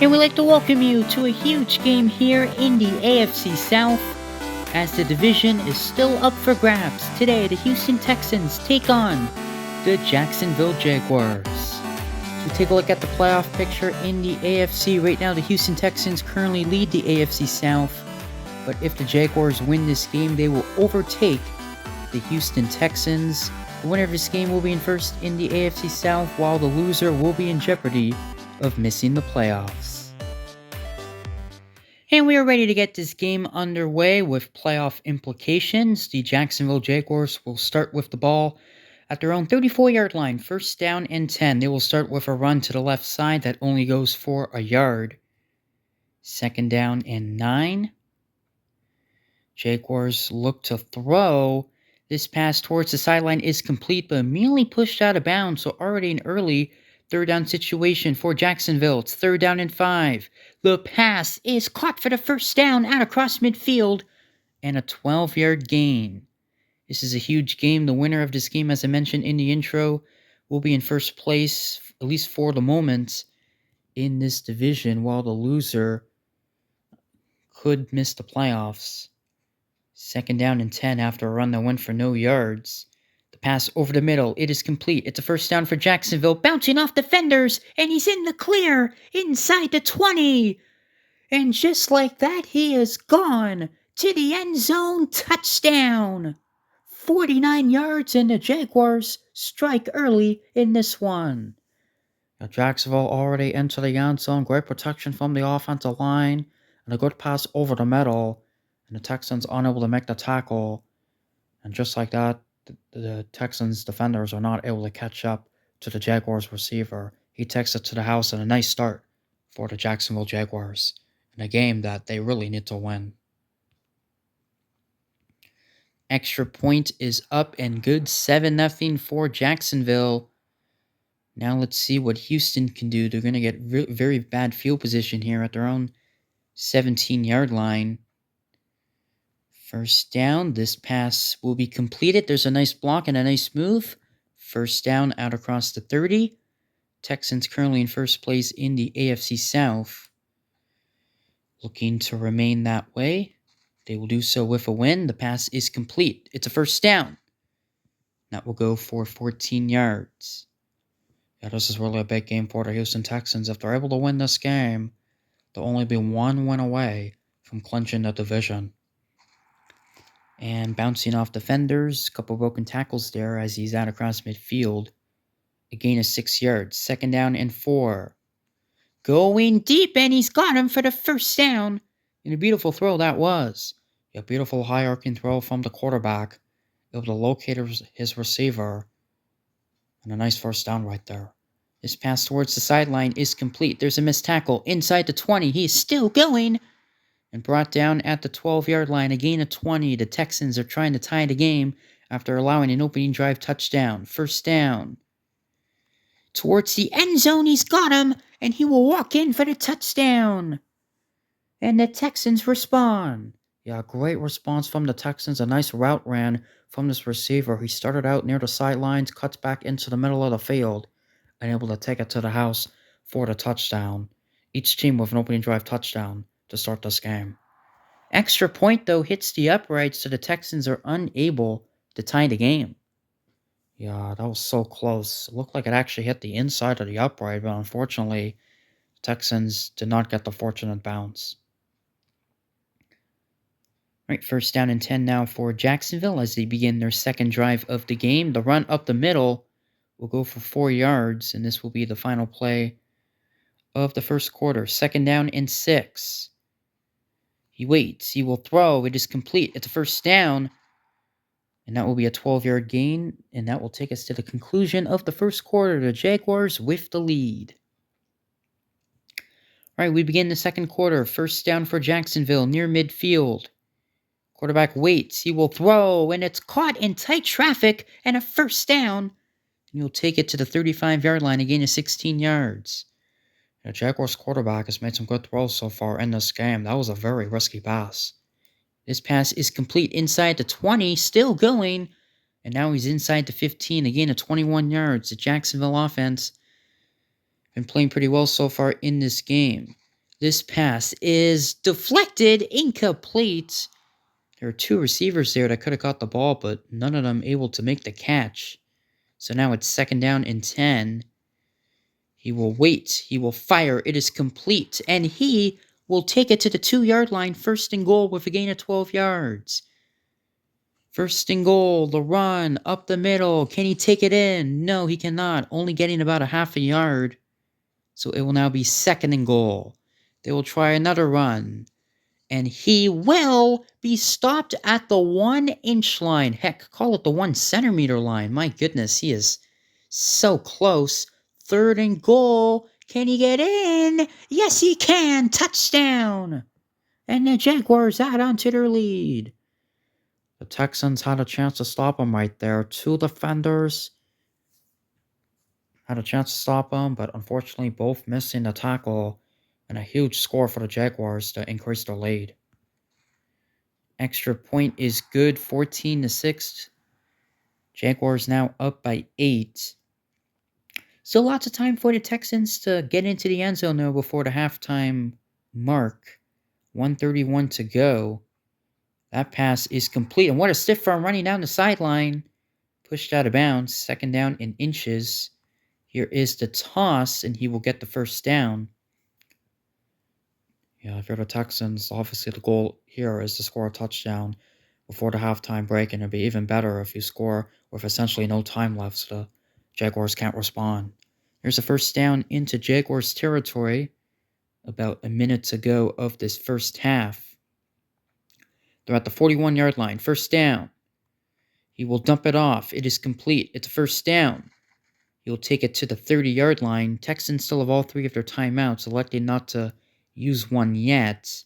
And we'd like to welcome you to a huge game here in the AFC South, as the division is still up for grabs. Today, the Houston Texans take on the Jacksonville Jaguars. So take a look at the playoff picture in the AFC. Right now, the Houston Texans currently lead the AFC South, but if the Jaguars win this game, they will overtake the Houston Texans. The winner of this game will be in first in the AFC South, while the loser will be in jeopardy of missing the playoffs. And we are ready to get this game underway with playoff implications. The Jacksonville Jaguars will start with the ball at their own 34-yard line, first down and 10. They will start with a run to the left side that only goes for a yard. Second down and 9. Jaguars look to throw. This pass towards the sideline is complete, but immediately pushed out of bounds, so already an early third down situation for Jacksonville. It's third down and 5. The pass is caught for the first down out across midfield and a 12-yard gain. This is a huge game. The winner of this game, as I mentioned in the intro, will be in first place, at least for the moment, in this division, while the loser could miss the playoffs. Second down and 10 after a run that went for no yards. The pass over the middle. It is complete. It's a first down for Jacksonville. Bouncing off defenders. And he's in the clear. Inside the 20. And just like that, he is gone to the end zone. Touchdown. 49 yards, and the Jaguars strike early in this one. Now, Jacksonville already into the end zone. Great protection from the offensive line. And a good pass over the middle. And the Texans unable to make the tackle. And just like that, the Texans defenders are not able to catch up to the Jaguars receiver. He takes it to the house, and a nice start for the Jacksonville Jaguars in a game that they really need to win. Extra point is up and good. 7-0 for Jacksonville. Now let's see what Houston can do. They're going to get very bad field position here at their own 17-yard line. First down. This pass will be completed. There's a nice block and a nice move. First down out across the 30. Texans currently in first place in the AFC South. Looking to remain that way. They will do so with a win. The pass is complete. It's a first down. That will go for 14 yards. Yeah, this is really a big game for the Houston Texans. If they're able to win this game, they'll only be one win away from clinching the division. And bouncing off defenders, a couple broken tackles there as he's out across midfield. A gain of 6 yards. Second down and 4. Going deep, and he's got him for the first down. And a beautiful throw that was. A beautiful high arcing throw from the quarterback. Able to locate his receiver. And a nice first down right there. This pass towards the sideline is complete. There's a missed tackle inside the 20. He is still going. And brought down at the 12-yard line, a gain of 20. The Texans are trying to tie the game after allowing an opening drive touchdown. First down. Towards the end zone, he's got him, and he will walk in for the touchdown. And the Texans respond. Yeah, great response from the Texans. A nice route ran from this receiver. He started out near the sidelines, cuts back into the middle of the field, and able to take it to the house for the touchdown. Each team with an opening drive touchdown to start this game. Extra point, though, hits the uprights, so the Texans are unable to tie the game. Yeah, that was so close. It looked like it actually hit the inside of the upright, but unfortunately, the Texans did not get the fortunate bounce. Right, first down and 10 now for Jacksonville as they begin their second drive of the game. The run up the middle will go for 4 yards, and this will be the final play of the first quarter. Second down and 6. He waits. He will throw. It is complete. It's a first down. And that will be a 12-yard gain. And that will take us to the conclusion of the first quarter. The Jaguars with the lead. All right, we begin the second quarter. First down for Jacksonville near midfield. Quarterback waits. He will throw. And it's caught in tight traffic. And a first down. And he'll take it to the 35-yard line. A gain of 16 yards. The Jaguars quarterback has made some good throws so far in this game. That was a very risky pass. This pass is complete inside the 20, still going. And now he's inside the 15, a gain of 21 yards. The Jacksonville offense been playing pretty well so far in this game. This pass is deflected, incomplete. There are two receivers there that could have caught the ball, but none of them able to make the catch. So now it's 2nd down and 10. He will wait. He will fire. It is complete. And he will take it to the 2-yard line. 1st and goal with a gain of 12 yards. 1st and goal. The run up the middle. Can he take it in? No, he cannot. Only getting about a half a yard. So it will now be 2nd and goal. They will try another run. And he will be stopped at the 1-inch line. Heck, call it the 1 centimeter line. My goodness, he is so close. 3rd and goal. Can he get in? Yes, he can. Touchdown. And the Jaguars add on to their lead. The Texans had a chance to stop him right there. 2 defenders had a chance to stop him, but unfortunately both missing the tackle. And a huge score for the Jaguars to increase their lead. Extra point is good, 14-6. Jaguars now up by 8. Still lots of time for the Texans to get into the end zone though before the halftime mark. 1:31 to go. That pass is complete. And what a stiff arm running down the sideline. Pushed out of bounds. 2nd down in inches. Here is the toss, and he will get the 1st down. Yeah, if you're the Texans, obviously the goal here is to score a touchdown before the halftime break, and it'd be even better if you score with essentially no time left so the Jaguars can't respond. Here's a 1st down into Jaguars territory about a minute to go of this first half. They're at the 41-yard line. 1st down. He will dump it off. It is complete. It's a 1st down. He'll take it to the 30-yard line. Texans still have all 3 of their timeouts, electing not to use one yet.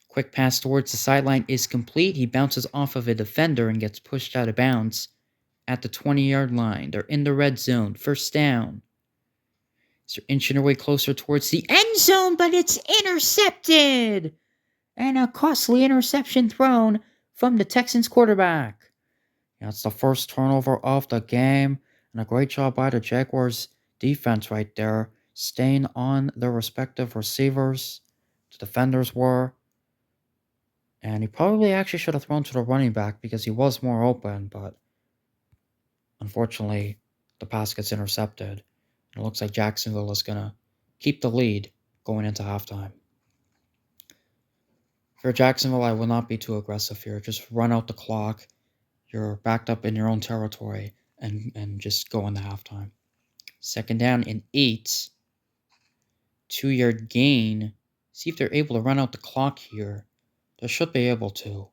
Quick pass towards the sideline is complete. He bounces off of a defender and gets pushed out of bounds at the 20-yard line. They're in the red zone. 1st down. So they're inching their way closer towards the end zone, but it's intercepted. And a costly interception thrown from the Texans quarterback. Yeah, it's the 1st turnover of the game. And a great job by the Jaguars defense right there. Staying on their respective receivers. The defenders were. And he probably actually should have thrown to the running back because he was more open. But unfortunately, the pass gets intercepted. It looks like Jacksonville is going to keep the lead going into halftime. For Jacksonville, I will not be too aggressive here. Just run out the clock. You're backed up in your own territory and just go into halftime. 2nd down and 8. 2-yard gain. See if they're able to run out the clock here. They should be able to.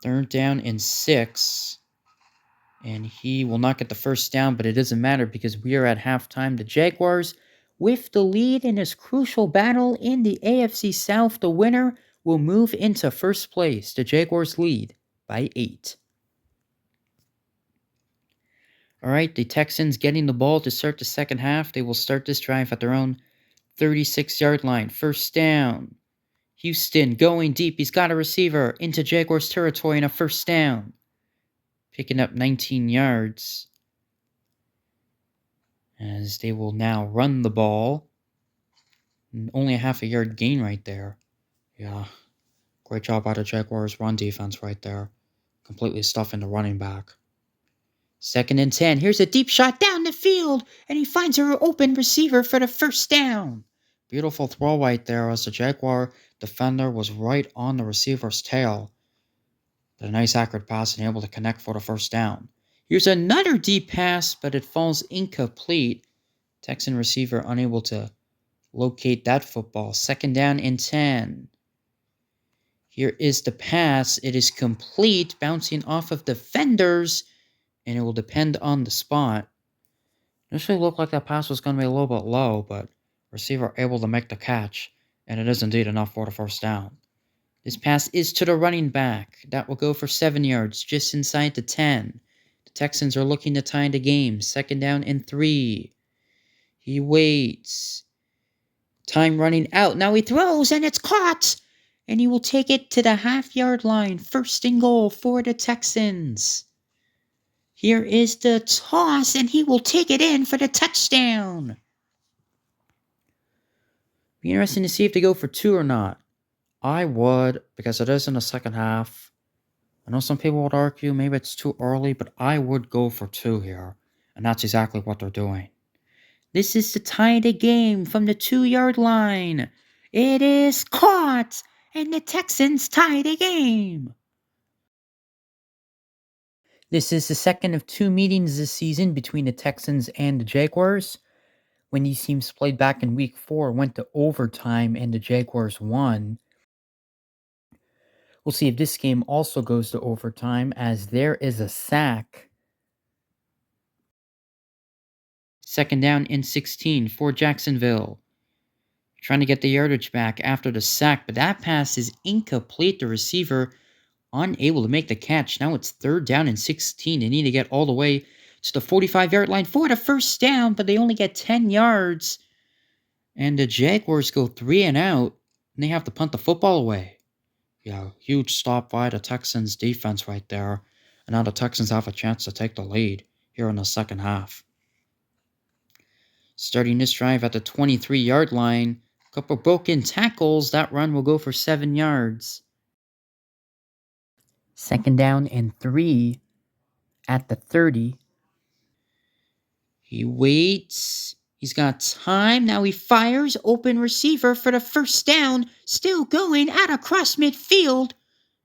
3rd down and 6. And he will not get the 1st down, but it doesn't matter because we are at halftime. The Jaguars with the lead in this crucial battle in the AFC South. The winner will move into 1st place. The Jaguars lead by 8. All right, the Texans getting the ball to start the second half. They will start this drive at their own 36-yard line. 1st down. Houston going deep. He's got a receiver into Jaguars territory and a 1st down. Picking up 19 yards. As they will now run the ball. And only a half a yard gain right there. Yeah, great job by the Jaguars run defense right there. Completely stuffing the running back. 2nd and 10. Here's a deep shot down the field. And he finds an open receiver for the 1st down. Beautiful throw right there as the Jaguar defender was right on the receiver's tail. But a nice accurate pass and able to connect for the 1st down. Here's another deep pass, but it falls incomplete. Texan receiver unable to locate that football. 2nd down and 10. Here is the pass. It is complete, bouncing off of defenders, and it will depend on the spot. Initially looked like that pass was going to be a little bit low, but receiver able to make the catch, and it is indeed enough for the 1st down. This pass is to the running back. That will go for 7 yards, just inside the 10. The Texans are looking to tie the game. 2nd down and 3. He waits. Time running out. Now he throws, and it's caught. And he will take it to the half-yard line. 1st and goal for the Texans. Here is the toss, and he will take it in for the touchdown. Be interesting to see if they go for 2 or not. I would, because it is in the second half. I know some people would argue maybe it's too early, but I would go for 2 here. And that's exactly what they're doing. This is to tie the game from the 2-yard line. It is caught, and the Texans tie the game. This is the second of 2 meetings this season between the Texans and the Jaguars. When these teams played back in week 4, went to overtime and the Jaguars won. We'll see if this game also goes to overtime, as there is a sack. Second down and 16 for Jacksonville. Trying to get the yardage back after the sack, but that pass is incomplete. The receiver unable to make the catch. Now it's third down and 16. They need to get all the way to the 45-yard line for the first down, but they only get 10 yards. And the Jaguars go 3 and out, and they have to punt the football away. Yeah, huge stop by the Texans defense right there. And now the Texans have a chance to take the lead here in the second half. Starting this drive at the 23-yard line, a couple broken tackles. That run will go for 7 yards. Second down and 3 at the 30. He waits. He's got time. Now he fires. Open receiver for the first down. Still going out across midfield.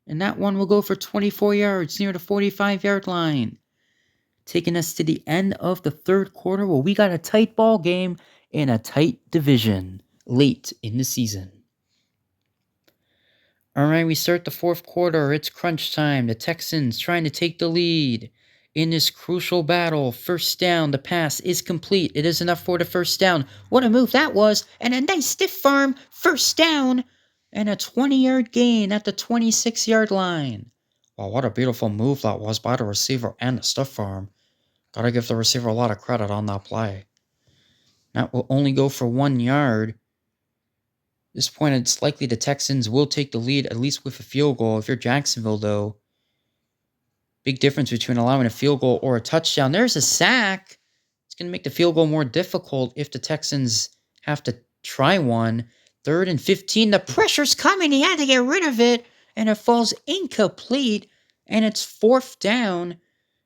And that one will go for 24 yards near the 45-yard line. Taking us to the end of the third quarter. Well, we got a tight ball game in a tight division late in the season. All right, we start the fourth quarter. It's crunch time. The Texans trying to take the lead in this crucial battle. First down, the pass is complete. It is enough for the first down. What a move that was. And a nice stiff arm first down. And a 20-yard gain at the 26-yard line. Wow, what a beautiful move that was by the receiver and the stiff arm. Gotta give the receiver a lot of credit on that play. That will only go for 1 yard. At this point, it's likely the Texans will take the lead, at least with a field goal. If you're Jacksonville, though, big difference between allowing a field goal or a touchdown. There's a sack. It's going to make the field goal more difficult if the Texans have to try one. 3rd and 15. The pressure's coming. He had to get rid of it, and it falls incomplete, and it's 4th down.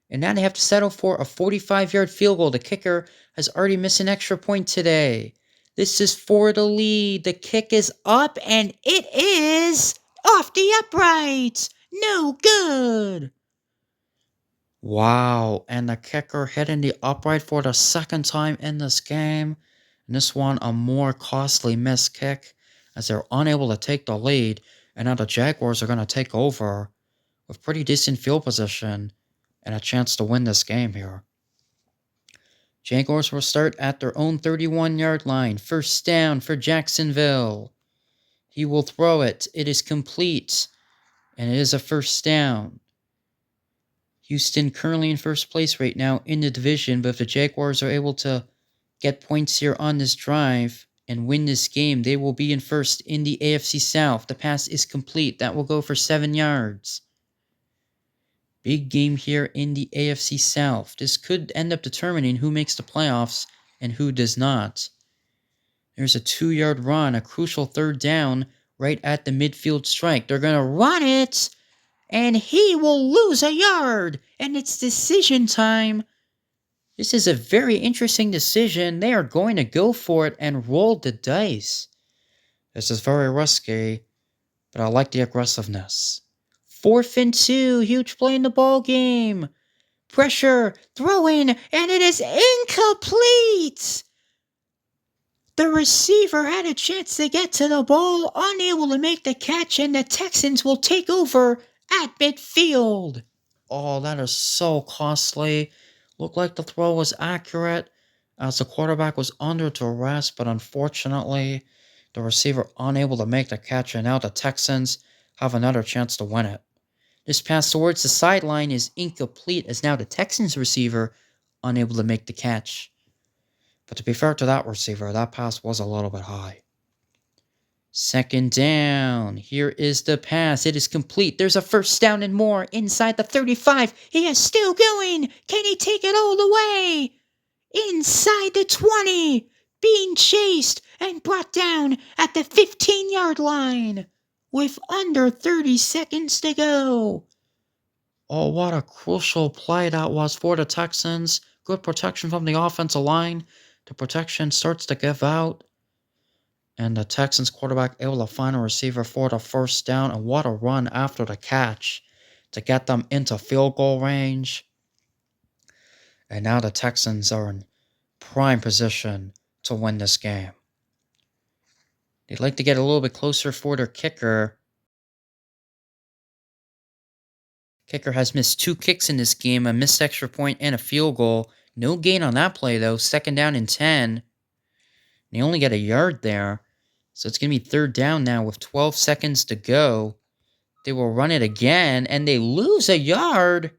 And now they have to settle for a 45-yard field goal. The kicker has already missed an extra point today. This is for the lead. The kick is up, and it is off the upright. No good. Wow, and the kicker hitting the upright for the second time in this game. And this one, a more costly missed kick, as they're unable to take the lead. And now the Jaguars are going to take over with pretty decent field position and a chance to win this game here. Jaguars will start at their own 31-yard line. First down for Jacksonville. He will throw it. It is complete, and it is a first down. Houston currently in first place right now in the division, but if the Jaguars are able to get points here on this drive and win this game, they will be in first in the AFC South. The pass is complete. That will go for 7 yards. Big game here in the AFC South. This could end up determining who makes the playoffs and who does not. There's a 2-yard run, a crucial third down right at the midfield strike. They're going to run it, and he will lose a yard, and it's decision time. This is a very interesting decision. They are going to go for it and roll the dice. This is very risky, but I like the aggressiveness. 4th and 2, huge play in the ball game. Pressure, throw in, and it is incomplete. The receiver had a chance to get to the ball, unable to make the catch, and the Texans will take over at midfield. Oh, that is so costly. Looked like the throw was accurate as the quarterback was under duress, but unfortunately, the receiver unable to make the catch, and now the Texans have another chance to win it. This pass towards the sideline is incomplete, as now the Texans receiver unable to make the catch. But to be fair to that receiver, that pass was a little bit high. Second down. Here is the pass. It is complete. There's a first down and more inside the 35. He is still going. Can he take it all the way? Inside the 20. being chased and brought down at the 15-yard line with under 30 seconds to go. Oh, what a crucial play that was for the Texans. Good protection from the offensive line. The protection starts to give out. And the Texans quarterback able to find a receiver for the first down. And what a run after the catch to get them into field goal range. And now the Texans are in prime position to win this game. They'd like to get a little bit closer for their kicker. Kicker has missed 2 kicks in this game, a missed extra point and a field goal. No gain on that play, though. 2nd down and 10. They only get a yard there. So it's going to be 3rd down now with 12 seconds to go. They will run it again, and they lose a yard.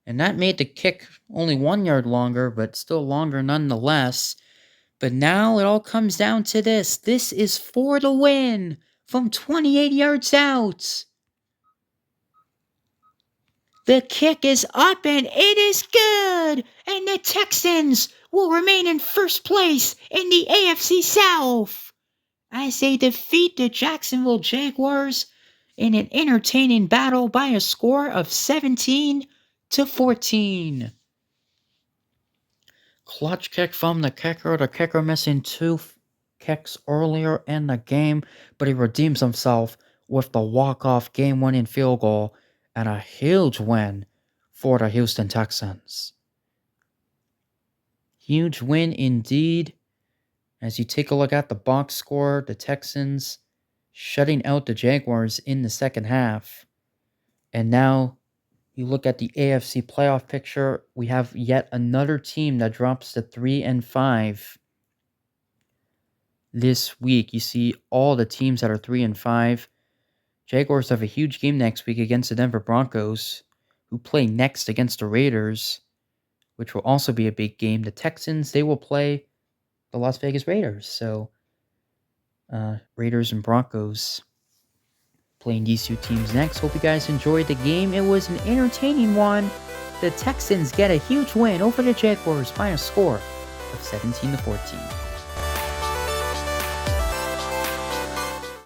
And that made the kick only 1 yard longer, but still longer nonetheless. But now it all comes down to this. This is for the win from 28 yards out. The kick is up and it is good. And the Texans will remain in first place in the AFC South as they defeat the Jacksonville Jaguars in an entertaining battle by a score of 17-14. Clutch kick from the kicker. The kicker missing 2 kicks earlier in the game, but he redeems himself with the walk-off game-winning field goal and a huge win for the Houston Texans. Huge win indeed. As you take a look at the box score, the Texans shutting out the Jaguars in the second half. And now you look at the AFC playoff picture, we have yet another team that drops to 3-5 this week. You see all the teams that are 3-5. Jaguars have a huge game next week against the Denver Broncos, who play next against the Raiders, which will also be a big game. The Texans, they will play the Las Vegas Raiders. So, Raiders and Broncos playing these 2 teams next. Hope you guys enjoyed the game. It was an entertaining one. The Texans get a huge win over the Jaguars by a score of 17-14.